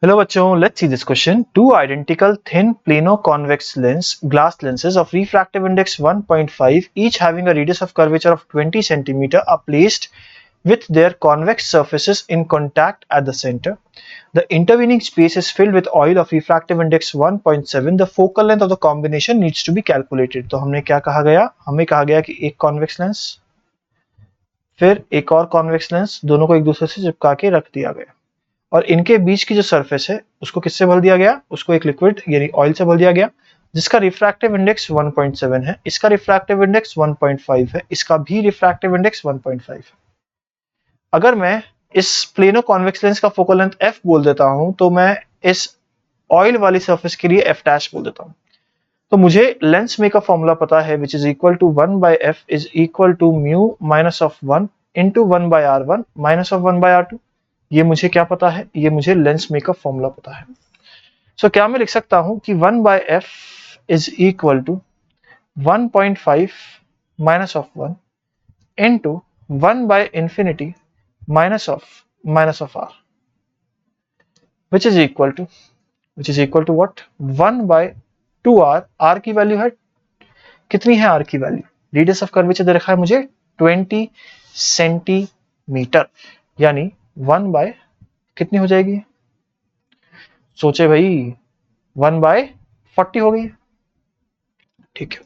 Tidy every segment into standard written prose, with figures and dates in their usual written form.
Hello bachon, let's see this question. Two identical thin plano convex glass lenses of refractive index 1.5 each having a radius of curvature of 20 cm are placed with their convex surfaces in contact at the center. The intervening space is filled with oil of refractive index 1.7. The focal length of the combination needs to be calculated. तो हमने क्या कहा गया? हमें कहा गया कि एक convex lens फिर एक और convex lens दोनों को एक दूसरे से चिपका के रख दिया गया और इनके बीच की जो सरफेस है उसको किससे भर दिया गया? उसको एक लिक्विड यानी ऑयल से भर दिया गया जिसका रिफ्रैक्टिव इंडेक्स 1.7 है, इसका रिफ्रैक्टिव इंडेक्स 1.5 है, इसका भी रिफ्रैक्टिव इंडेक्स 1.5 है। अगर मैं इस प्लेनो कॉन्वेक्स लेंस का फोकल लेंथ f बोल देता हूं तो मैं इस ऑयल वाली सरफेस के लिए f डैश बोल देता हूं। तो मुझे लेंस में का फॉर्मूला पता है which is equal to 1 by f is equal to mu minus of 1 into 1 by r1 minus of 1 by r2। ये मुझे क्या पता है? ये मुझे लेंस मेकअप फॉर्मूला पता है। सो क्या मैं लिख सकता हूं कि 1 by f is equal to 1.5 minus of 1 into 1 by infinity minus of r which is equal to what? 1 by 2r। r की वैल्यू है कितनी है? r की वैल्यू रेडियस ऑफ कर्वेचर दे रखा है मुझे 20 सेंटीमीटर यानी 1 by कितनी हो जाएगी? सोचे भाई 1 by 40 हो गई। ठीक है।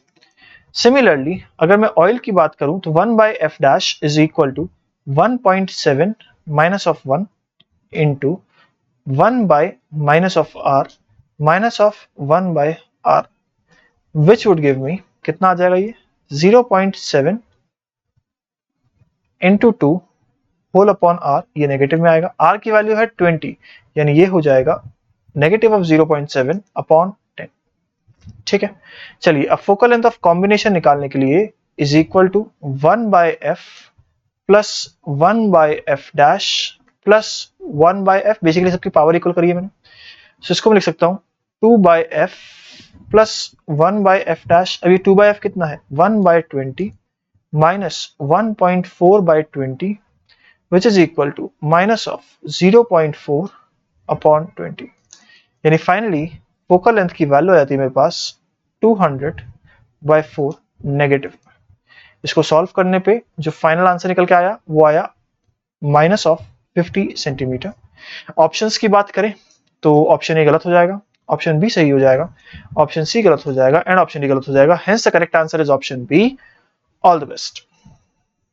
सिमिलरली अगर मैं ऑयल की बात करूं तो 1 by f dash is equal to 1.7 minus of 1 into 1 by minus of r minus of 1 by r which would give me कितना आ जाएगा? ये 0.7 इंटू 2 होल अपॉन r, ये नेगेटिव में आएगा। r की वैल्यू है 20 यानी ये हो जाएगा नेगेटिव ऑफ 0.7 अपॉन 10। ठीक है, चलिए अब फोकल लेंथ ऑफ कॉम्बिनेशन निकालने के लिए is equal to 1 by f plus 1 by f dash plus 1 by f, basically सबकी पावर इक्वल करी है मैंने, so इसको मैं लिख सकता हूं 2 by f plus 1 by f dash. अभी 2 by f कितना है? 1 by 20 minus 1.4 by 20 which is equal to minus of 0.4 upon 20 यानी फाइनली फोकल लेंथ की वैल्यू आ जाती है मेरे पास 200 by 4 नेगेटिव। इसको सॉल्व करने पे जो फाइनल आंसर निकल के आया वो आया माइनस ऑफ 50 सेंटीमीटर। ऑप्शंस की बात करें तो ऑप्शन ए गलत हो जाएगा, ऑप्शन बी सही हो जाएगा, ऑप्शन सी गलत हो जाएगा एंड ऑप्शन डी गलत हो जाएगा। Hence the correct answer is option B. All the best.